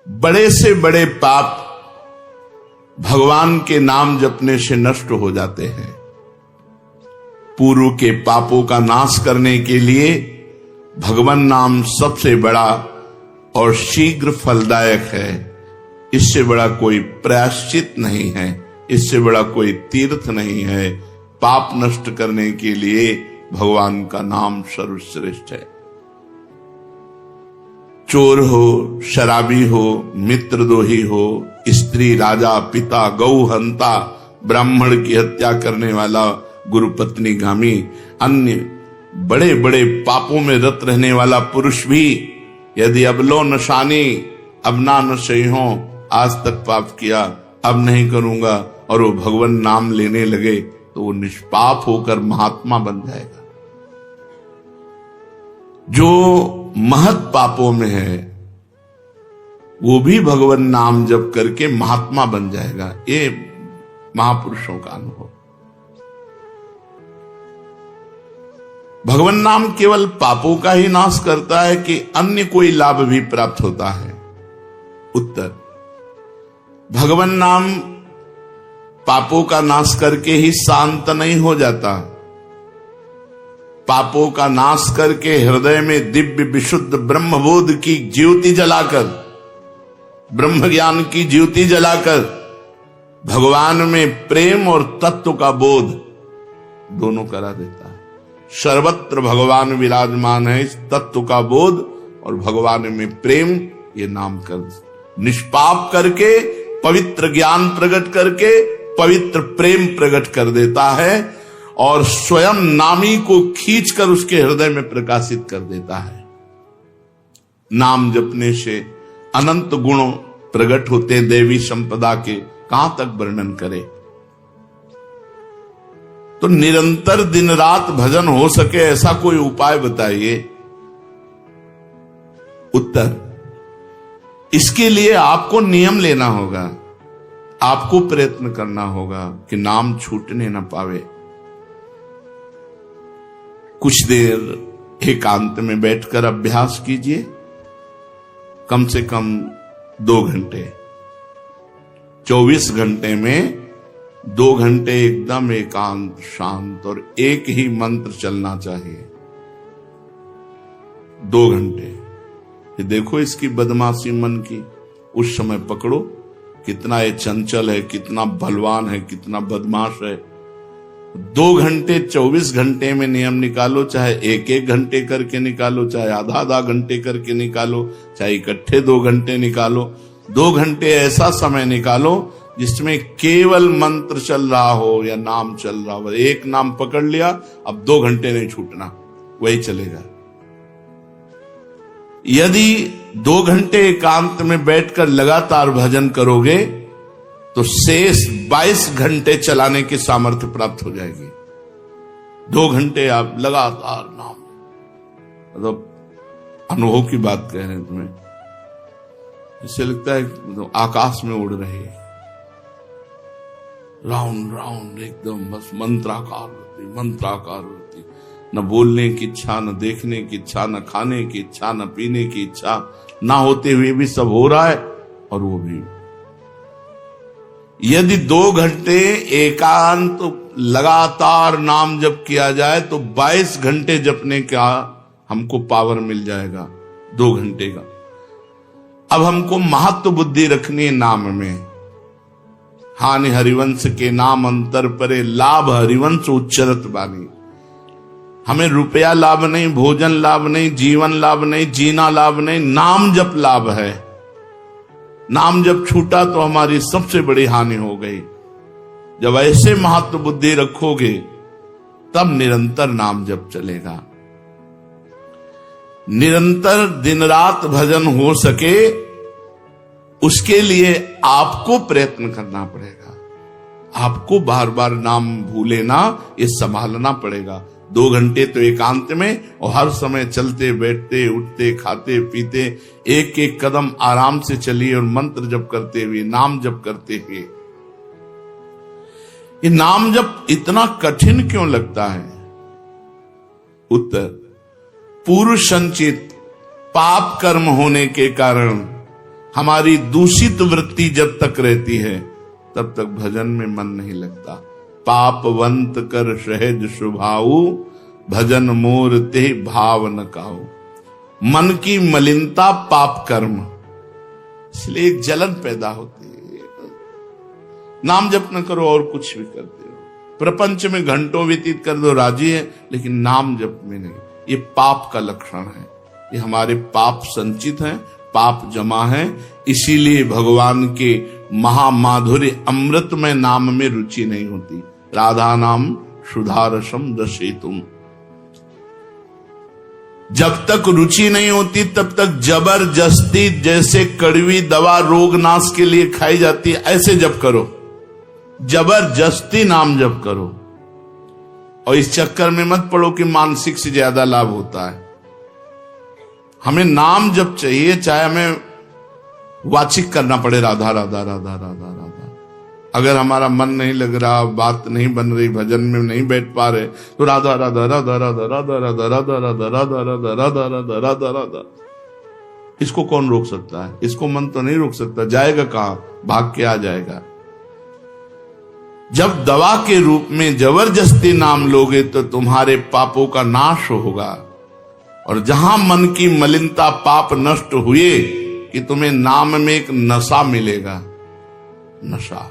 बड़े से बड़े पाप भगवान के नाम जपने से नष्ट हो जाते हैं। पूर्व के पापों का नाश करने के लिए भगवान नाम सबसे बड़ा और शीघ्र फलदायक है। इससे बड़ा कोई प्रायश्चित नहीं है, इससे बड़ा कोई तीर्थ नहीं है। पाप नष्ट करने के लिए भगवान का नाम सर्वश्रेष्ठ है। चोर हो, शराबी हो, मित्रद्रोही हो, स्त्री, राजा, पिता, गौ हंता, ब्राह्मण की हत्या करने वाला, गुरु पत्नी गामी, अन्य बड़े बड़े पापों में रत रहने वाला पुरुष भी यदि अब लो नशानी, अब ना नशे हो, आज तक पाप किया, अब नहीं करूंगा, और वो भगवान नाम लेने लगे तो वो निष्पाप होकर महात्मा बन जाएगा। जो महत पापों में है वो भी भगवान नाम जप करके महात्मा बन जाएगा। ये महापुरुषों का अनुभव। भगवान नाम केवल पापों का ही नाश करता है कि अन्य कोई लाभ भी प्राप्त होता है? उत्तर, भगवान नाम पापों का नाश करके ही शांत नहीं हो जाता। पापों का नाश करके हृदय में दिव्य विशुद्ध ब्रह्मबोध की ज्योति जलाकर, ब्रह्म ज्ञान की ज्योति जलाकर भगवान में प्रेम और तत्व का बोध दोनों करा देता है। सर्वत्र भगवान विराजमान है, इस तत्व का बोध और भगवान में प्रेम, ये नाम कर निष्पाप करके पवित्र ज्ञान प्रकट करके पवित्र प्रेम प्रकट कर देता है और स्वयं नामी को खींचकर उसके हृदय में प्रकाशित कर देता है। नाम जपने से अनंत गुण प्रकट होते देवी संपदा के, कहां तक वर्णन करें। तो निरंतर दिन रात भजन हो सके ऐसा कोई उपाय बताइए। उत्तर, इसके लिए आपको नियम लेना होगा, आपको प्रयत्न करना होगा कि नाम छूटने न पावे। कुछ देर एकांत में बैठकर अभ्यास कीजिए, कम से कम 2 घंटे। 24 घंटे में 2 घंटे एकदम एकांत, शांत और एक ही मंत्र चलना चाहिए। 2 घंटे। ये देखो इसकी बदमाशी मन की, उस समय पकड़ो कितना ये चंचल है, कितना बलवान है, कितना बदमाश है। 2 घंटे 24 घंटे में नियम निकालो, चाहे 1-1 घंटे करके निकालो, चाहे आधा घंटे करके निकालो, चाहे इकट्ठे 2 घंटे निकालो। 2 घंटे ऐसा समय निकालो जिसमें केवल मंत्र चल रहा हो या नाम चल रहा हो। एक नाम पकड़ लिया, अब 2 घंटे नहीं छूटना, वही चलेगा। यदि 2 घंटे एकांत में बैठकर लगातार भजन करोगे तो शेष 22 घंटे चलाने की सामर्थ्य प्राप्त हो जाएगी। 2 घंटे आप लगातार नाम, मतलब अनुभव की बात कह रहे हैं तुम्हें, इससे लगता है तो आकाश में उड़ रहे हैं, राउंड राउंड एकदम, बस मंत्राकार होती, न बोलने की इच्छा, न देखने की इच्छा, न खाने की इच्छा, न पीने की इच्छा, ना होते हुए भी सब हो रहा है। और वो भी यदि 2 घंटे एकांत लगातार नाम जप किया जाए तो 22 घंटे जपने का हमको पावर मिल जाएगा, 2 घंटे का। अब हमको महत्व बुद्धि रखनी है नाम में। हानि हरिवंश के नाम अंतर परे, लाभ हरिवंश उच्चरत बानी। हमें रुपया लाभ नहीं, भोजन लाभ नहीं, जीवन लाभ नहीं, जीना लाभ नहीं, नाम जप लाभ है। नाम जब छूटा तो हमारी सबसे बड़ी हानि हो गई। जब ऐसे महत्व बुद्धि रखोगे तब निरंतर नाम जप चलेगा। निरंतर दिन रात भजन हो सके उसके लिए आपको प्रयत्न करना पड़ेगा। आपको बार बार नाम भूले ना, ये संभालना पड़ेगा। 2 घंटे तो एकांत में, और हर समय चलते बैठते उठते खाते पीते एक एक कदम आराम से चलिए और मंत्र जप करते हुए, नाम जप करते हुए। ये नाम जप इतना कठिन क्यों लगता है? उत्तर, पूर्व संचित पाप कर्म होने के कारण हमारी दूषित वृत्ति जब तक रहती है तब तक भजन में मन नहीं लगता। पापवंत कर सहज स्वभाऊ, भजन मोर ते भाव न काऊ। मन की मलिनता पाप कर्म, इसलिए एक जलन पैदा होती है। नाम जप न करो और कुछ भी करते हो, प्रपंच में घंटों व्यतीत कर दो, राजी है, लेकिन नाम जप में नहीं। ये पाप का लक्षण है। ये हमारे पाप संचित हैं, पाप जमा है। इसीलिए भगवान के महामाधुर्य अमृत में नाम में रुचि नहीं होती। राधा नाम सुधारसम दशेतुम। जब तक रुचि नहीं होती तब तक जबरदस्ती, जैसे कड़वी दवा रोग नाश के लिए खाई जाती है, ऐसे जप करो, जबरदस्ती नाम जप करो। और इस चक्कर में मत पड़ो कि मानसिक से ज्यादा लाभ होता है। हमें नाम जप चाहिए, चाहे हमें वाचिक करना पड़े, राधा राधा राधा राधा राधा। अगर हमारा मन नहीं लग रहा, बात नहीं बन रही, भजन में नहीं बैठ पा रहे, तो राधा राधा राधा राधा राधा राधा राधा राधा राधा राधा राधा राधा राधा राधा। इसको कौन रोक सकता है? इसको मन तो नहीं रोक सकता। जाएगा कहां? भाग के आ जाएगा। जब दवा के रूप में जबरदस्ती नाम लोगे तो तुम्हारे पापों का नाश होगा। और जहां मन की मलिनता पाप नष्ट हुए कि तुम्हें नाम में एक नशा मिलेगा, नशा,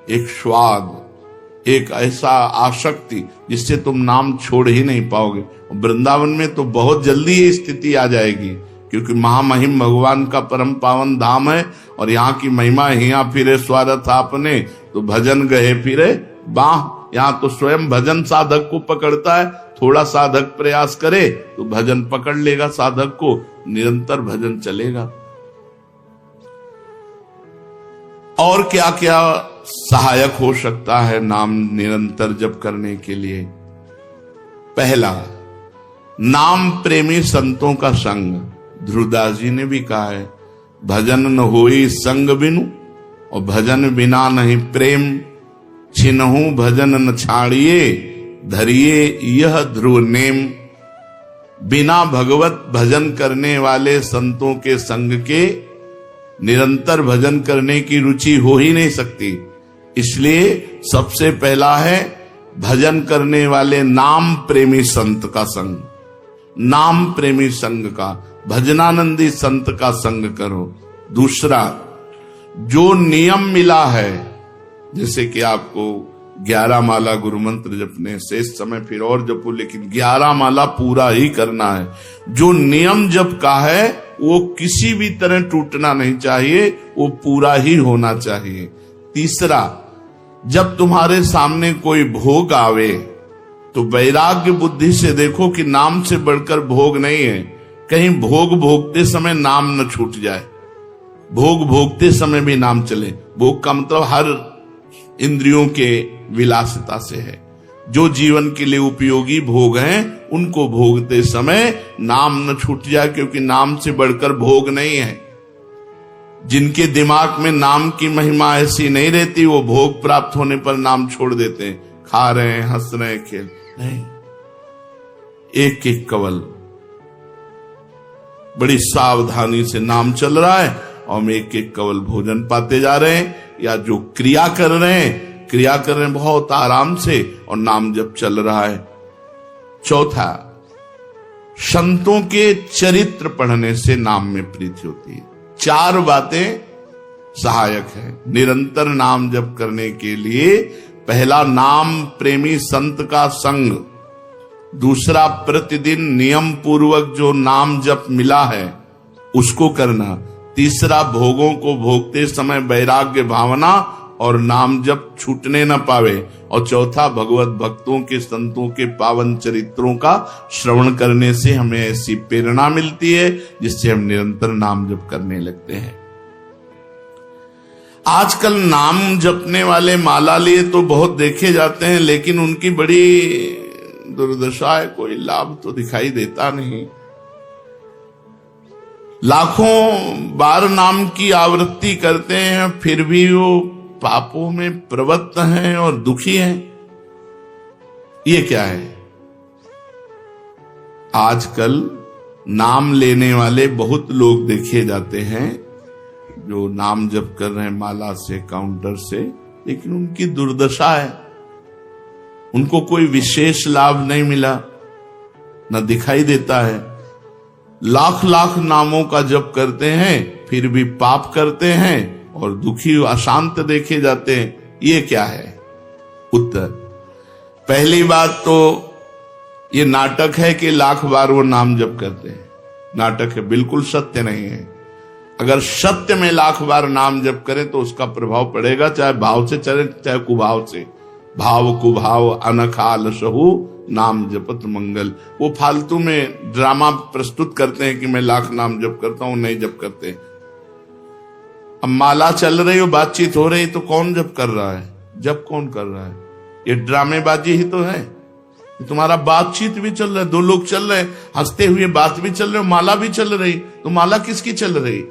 एक स्वाद, एक ऐसा आसक्ति जिससे तुम नाम छोड़ ही नहीं पाओगे। वृंदावन में तो बहुत जल्दी ये स्थिति आ जाएगी, क्योंकि महामहिम भगवान का परम पावन धाम है और यहाँ की महिमा हिया फिरे स्वारथ आपने, तो भजन गए फिरे बाह। यहाँ तो स्वयं भजन साधक को पकड़ता है। थोड़ा साधक प्रयास करे तो भजन पकड़ लेगा साधक को, निरंतर भजन चलेगा। और क्या क्या सहायक हो सकता है नाम निरंतर जप करने के लिए? पहला, नाम प्रेमी संतों का संग। ध्रुवदास जी ने भी कहा है, भजन न होई संग बिनु, और भजन बिना नहीं प्रेम। छिनहु भजन न छाड़िए, धरिए यह ध्रुव नेम। बिना भगवत भजन करने वाले संतों के संग के निरंतर भजन करने की रुचि हो ही नहीं सकती। इसलिए सबसे पहला है भजन करने वाले नाम प्रेमी संत का संग। नाम प्रेमी संग का, भजनानंदी संत का संग करो। दूसरा, जो नियम मिला है, जैसे कि आपको 11 माला गुरु मंत्र जपने, शेष समय फिर और जपो, लेकिन 11 माला पूरा ही करना है। जो नियम जप का है वो किसी भी तरह टूटना नहीं चाहिए, वो पूरा ही होना चाहिए। तीसरा, जब तुम्हारे सामने कोई भोग आवे तो वैराग्य बुद्धि से देखो कि नाम से बढ़कर भोग नहीं है। कहीं भोग भोगते समय नाम न छूट जाए, भोग भोगते समय भी नाम चले। भोग का मतलब हर इंद्रियों के विलासिता से है। जो जीवन के लिए उपयोगी भोग हैं उनको भोगते समय नाम न छूट जाए, क्योंकि नाम से बढ़कर भोग नहीं है। जिनके दिमाग में नाम की महिमा ऐसी नहीं रहती, वो भोग प्राप्त होने पर नाम छोड़ देते हैं। खा रहे हैं, हंस रहे हैं, खेल नहीं, एक एक कवल बड़ी सावधानी से नाम चल रहा है और हम एक एक कवल भोजन पाते जा रहे हैं। या जो क्रिया कर रहे हैं बहुत आराम से और नाम जब चल रहा है। चौथा, संतों के चरित्र पढ़ने से नाम में प्रीति होती है। 4 बातें सहायक है निरंतर नाम जप करने के लिए। पहला, नाम प्रेमी संत का संग। दूसरा, प्रतिदिन नियम पूर्वक जो नाम जप मिला है उसको करना। तीसरा, भोगों को भोगते समय वैराग्य भावना और नाम जप छूटने न पावे। और चौथा, भगवत भक्तों के संतों के पावन चरित्रों का श्रवण करने से हमें ऐसी प्रेरणा मिलती है जिससे हम निरंतर नाम जप करने लगते हैं। आजकल नाम जपने वाले माला लिए तो बहुत देखे जाते हैं, लेकिन उनकी बड़ी दुर्दशा है, कोई लाभ तो दिखाई देता नहीं। लाखों बार नाम की आवृत्ति करते हैं, फिर भी वो पापों में प्रवृत्त हैं और दुखी हैं। ये क्या है? आजकल नाम लेने वाले बहुत लोग देखे जाते हैं, जो नाम जप कर रहे हैं माला से, काउंटर से, लेकिन उनकी दुर्दशा है, उनको कोई विशेष लाभ नहीं मिला, न दिखाई देता है। लाख लाख नामों का जप करते हैं फिर भी पाप करते हैं और दुखी अशांत देखे जाते हैं। ये क्या है? उत्तर, पहली बात तो ये नाटक है कि लाख बार वो नाम जप करते हैं। नाटक है, बिल्कुल सत्य नहीं है। अगर सत्य में लाख बार नाम जप करें तो उसका प्रभाव पड़ेगा, चाहे भाव से चले चाहे कुभाव से। भाव कुभाव अनखाल सहु नाम जपत मंगल। वो फालतू में ड्रामा प्रस्तुत करते हैं कि मैं लाख नाम जप करता हूं, नहीं जप करते। अब माला चल रही हो, बातचीत हो रही, तो कौन जप कर रहा है? जप कौन कर रहा है? ये ड्रामेबाजी ही तो है। तुम्हारा बातचीत भी चल रहा है, दो लोग चल रहे, हंसते हुए बात भी चल रहे हो, माला भी चल रही, तो माला किसकी चल रही?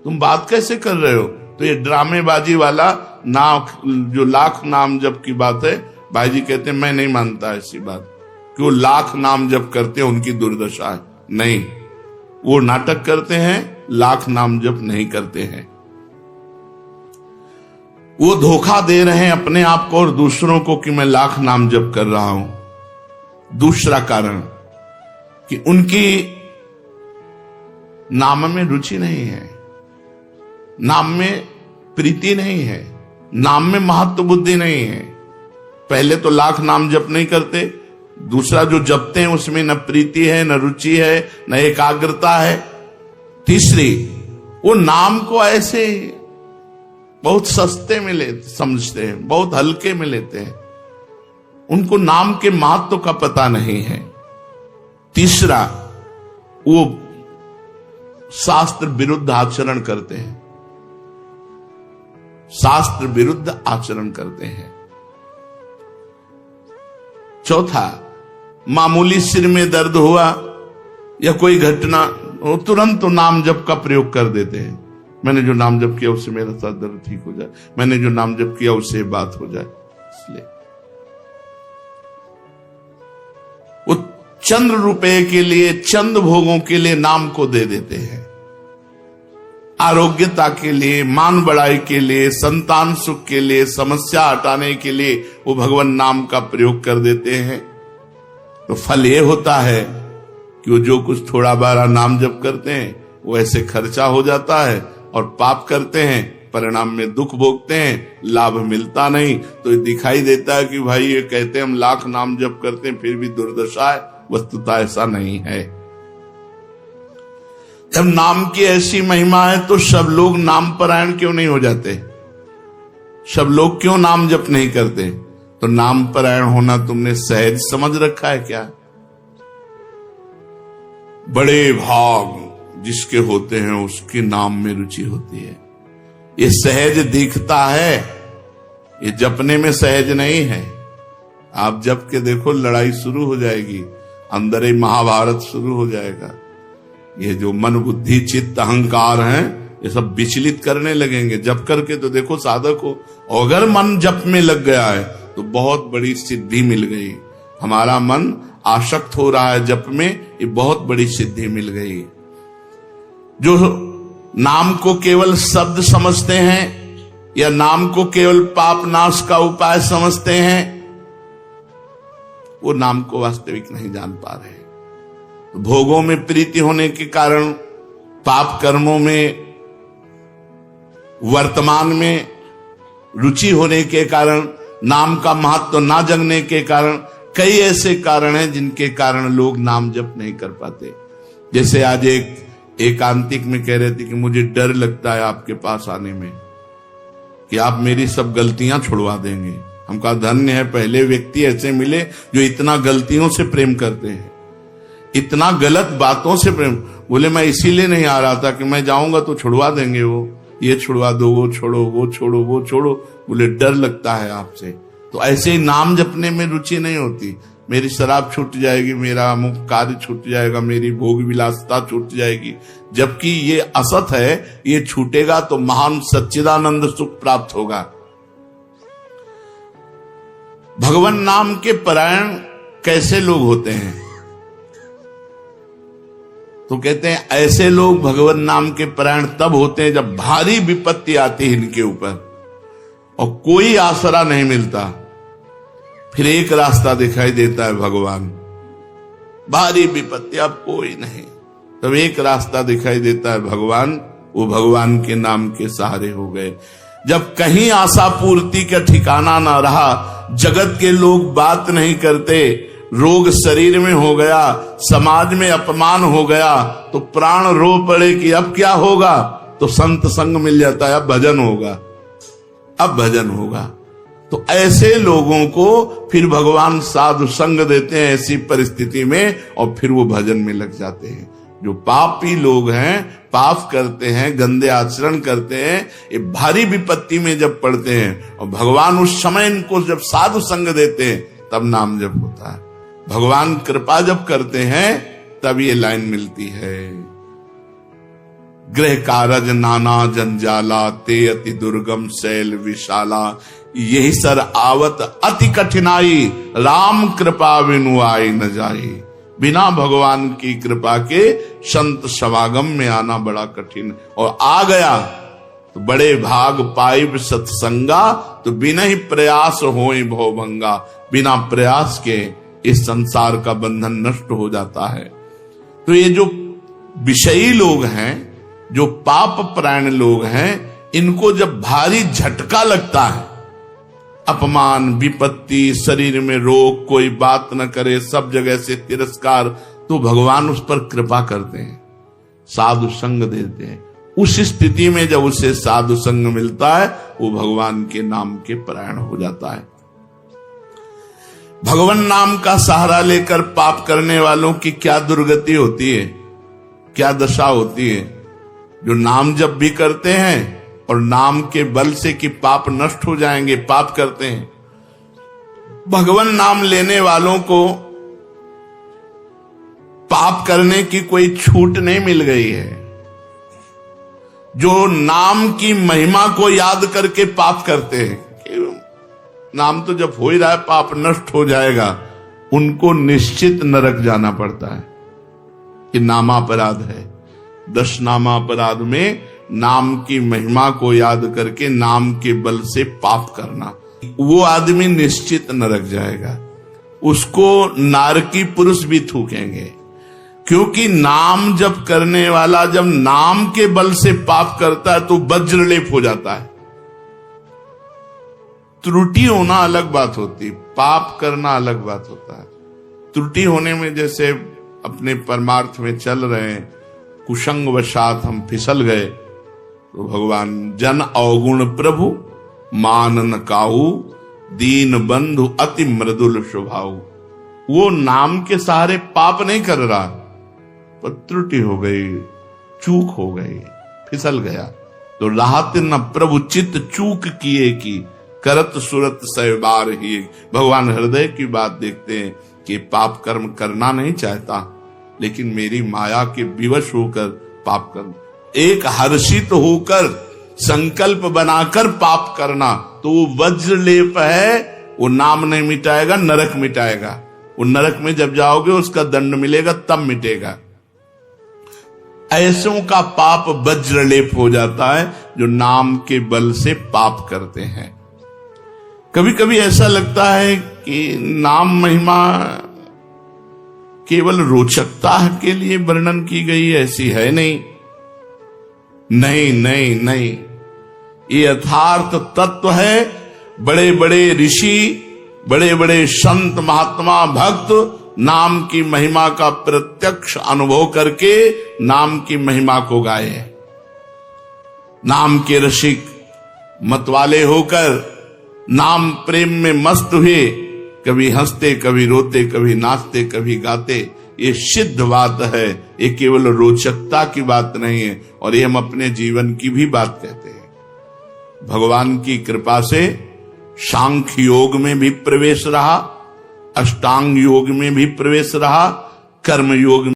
तुम बात कैसे कर रहे हो? तो ये ड्रामेबाजी वाला जो लाख नाम जप की बात है, भाई जी कहते हैं मैं नहीं मानता ऐसी बात कि वो लाख नाम जप करते हैं उनकी दुर्दशा है। नहीं, वो नाटक करते हैं, लाख नाम जप नहीं करते हैं। वो धोखा दे रहे हैं अपने आप को और दूसरों को कि मैं लाख नाम जप कर रहा हूं। दूसरा कारण कि उनकी नाम में रुचि नहीं है, नाम में प्रीति नहीं है, नाम में महत्व बुद्धि नहीं है। पहले तो लाख नाम जप नहीं करते, दूसरा जो जपते हैं उसमें न प्रीति है, न रुचि है, न एकाग्रता है। तीसरी, वो नाम को ऐसे बहुत सस्ते में समझते हैं, बहुत हल्के में लेते हैं, उनको नाम के महत्व का पता नहीं है। तीसरा, वो शास्त्र विरुद्ध आचरण करते हैं, शास्त्र विरुद्ध आचरण करते हैं। चौथा, मामूली सिर में दर्द हुआ या कोई घटना, वो तुरंत तो नाम जप का प्रयोग कर देते हैं। मैंने जो नाम जप किया उससे मेरा सर दर्द ठीक हो जाए, मैंने जो नाम जप किया उससे बात हो जाए। इसलिए वो चंद्र रुपए के लिए, चंद भोगों के लिए नाम को दे देते हैं। आरोग्यता के लिए, मान बढ़ाई के लिए, संतान सुख के लिए, समस्या हटाने के लिए वो भगवान नाम का प्रयोग कर देते हैं। तो फल ये होता है कि वो जो कुछ थोड़ा बारा नाम जप करते हैं वो ऐसे खर्चा हो जाता है और पाप करते हैं, परिणाम में दुख भोगते हैं, लाभ मिलता नहीं। तो ये दिखाई देता है कि भाई ये कहते हैं हम लाख नाम जप करते हैं फिर भी दुर्दशा है। वस्तुतः ऐसा नहीं है। जब नाम की ऐसी महिमा है तो सब लोग नाम परायण क्यों नहीं हो जाते? सब लोग क्यों नाम जप नहीं करते? तो नाम परायण होना तुमने सहज समझ रखा है क्या? बड़े भाग जिसके होते हैं उसके नाम में रुचि होती है। ये सहज दिखता है, ये जपने में सहज नहीं है। आप जप के देखो, लड़ाई शुरू हो जाएगी, अंदर ही महाभारत शुरू हो जाएगा। ये जो मन बुद्धि चित्त अहंकार हैं, ये सब विचलित करने लगेंगे। जप करके तो देखो साधक को, अगर मन जप में लग गया है तो बहुत बड़ी सिद्धि मिल गई। हमारा मन आसक्त हो रहा है जप में, ये बहुत बड़ी सिद्धि मिल गई। जो नाम को केवल शब्द समझते हैं या नाम को केवल पाप नाश का उपाय समझते हैं, वो नाम को वास्तविक नहीं जान पा रहे। भोगों में प्रीति होने के कारण, पाप कर्मों में, वर्तमान में रुचि होने के कारण, नाम का महत्व ना जगने के कारण, कई ऐसे कारण हैं जिनके कारण लोग नाम जप नहीं कर पाते। जैसे आज एक एकांतिक में कह रहे थे कि मुझे डर लगता है आपके पास आने में कि आप मेरी सब गलतियां छुड़वा देंगे। हम कहा धन्य है, पहले व्यक्ति ऐसे मिले जो इतना गलतियों से प्रेम करते हैं, इतना गलत बातों से प्रेम। बोले मैं इसीलिए नहीं आ रहा था कि मैं जाऊंगा तो छुड़वा देंगे, वो ये छुड़वा दो, वो छोड़ो, वो छोड़ो, वो छोड़ो। बोले डर लगता है आपसे। तो ऐसे ही नाम जपने में रुचि नहीं होती। मेरी शराब छूट जाएगी, मेरा अमुक कार्य छूट जाएगा, मेरी भोग विलासता छूट जाएगी। जबकि ये असत है, ये छूटेगा तो महान सच्चिदानंद सुख प्राप्त होगा। भगवान नाम के परायण कैसे लोग होते हैं? तो कहते हैं ऐसे लोग भगवान नाम के परायण तब होते हैं जब भारी विपत्ति आती है इनके ऊपर और कोई आसरा नहीं मिलता। फिर एक रास्ता दिखाई देता है भगवान। भारी विपत्ति अब कोई नहीं, तब एक रास्ता दिखाई देता है भगवान। वो भगवान के नाम के सहारे हो गए। जब कहीं आशा पूर्ति का ठिकाना ना रहा, जगत के लोग बात नहीं करते, रोग शरीर में हो गया, समाज में अपमान हो गया, तो प्राण रो पड़े कि अब क्या होगा, तो संत संग मिल जाता है, अब भजन होगा, अब भजन होगा। तो ऐसे लोगों को फिर भगवान साधु संग देते हैं ऐसी परिस्थिति में, और फिर वो भजन में लग जाते हैं। जो पापी लोग हैं, पाप करते हैं, गंदे आचरण करते हैं, ये भारी विपत्ति में जब पड़ते हैं और भगवान उस समय इनको जब साधु संग देते हैं, तब नाम जप होता है। भगवान कृपा जब करते हैं तब ये लाइन मिलती है। गृह कारज नाना जंजाला, ते अति दुर्गम शैल विशाला, यही सर आवत अति कठिनाई, राम कृपा बिनु आई न जाई। बिना भगवान की कृपा के संत समागम में आना बड़ा कठिन, और आ गया तो बड़े भाग पाइब सत्संगा, तो बिना ही प्रयास होई भवभंगा। बिना प्रयास के इस संसार का बंधन नष्ट हो जाता है। तो ये जो विषयी लोग हैं, जो पाप परायण लोग हैं, इनको जब भारी झटका लगता है, अपमान, विपत्ति, शरीर में रोग, कोई बात न करे, सब जगह से तिरस्कार, तो भगवान उस पर कृपा करते हैं, साधु संग देते हैं। उस स्थिति में जब उसे साधु संग मिलता है, वो भगवान के नाम के परायण हो जाता है। भगवान नाम का सहारा लेकर पाप करने वालों की क्या दुर्गति होती है, क्या दशा होती है। जो नाम जप भी करते हैं और नाम के बल से कि पाप नष्ट हो जाएंगे, पाप करते हैं। भगवान नाम लेने वालों को पाप करने की कोई छूट नहीं मिल गई है। जो नाम की महिमा को याद करके पाप करते हैं, नाम तो जब हो ही रहा है, पाप नष्ट हो जाएगा, उनको निश्चित नरक जाना पड़ता है। कि नामापराध है। 10 नामापराध में नाम की महिमा को याद करके नाम के बल से पाप करना, वो आदमी निश्चित नरक जाएगा। उसको नारकी पुरुष भी थूकेंगे, क्योंकि नाम जप करने वाला जब नाम के बल से पाप करता है तो वज्रलेप हो जाता है। त्रुटि होना अलग बात होती, पाप करना अलग बात होता है। त्रुटि होने में जैसे अपने परमार्थ में चल रहे हैं, कुसंग वशात हम फिसल गए, तो भगवान जन अवगुण प्रभु मान न काहू, दीन बंधु अति मृदुल स्वभाव। वो नाम के सहारे पाप नहीं कर रहा, पर त्रुटि हो गई, चूक हो गई, फिसल गया। तो राहत न प्रभु चित्त चूक किए की, करत सुरत सहबार ही। भगवान हृदय की बात देखते हैं कि पाप कर्म करना नहीं चाहता, लेकिन मेरी माया के विवश होकर पाप कर्म, एक हर्षित होकर संकल्प बनाकर पाप करना, तो वो वज्रलेप है। वो नाम नहीं मिटाएगा, नरक मिटाएगा। वो नरक में जब जाओगे उसका दंड मिलेगा, तब मिटेगा। ऐसों का पाप वज्रलेप हो जाता है जो नाम के बल से पाप करते हैं। कभी कभी ऐसा लगता है कि नाम महिमा केवल रोचकता के लिए वर्णन की गई, ऐसी है नहीं। नहीं नहीं नहीं, ये यथार्थ तत्व है। बड़े बड़े ऋषि, बड़े बड़े संत, महात्मा, भक्त नाम की महिमा का प्रत्यक्ष अनुभव करके नाम की महिमा को गाए। नाम के रसिक मतवाले होकर नाम प्रेम में मस्त हुए, कभी हंसते, कभी रोते, कभी नाचते, कभी गाते। ये सिद्ध बात है, ये केवल रोचकता की बात नहीं है, और ये हम अपने जीवन की भी बात कहते हैं। भगवान की कृपा से सांख्य योग में भी प्रवेश रहा, अष्टांग योग में भी प्रवेश रहा, कर्म योग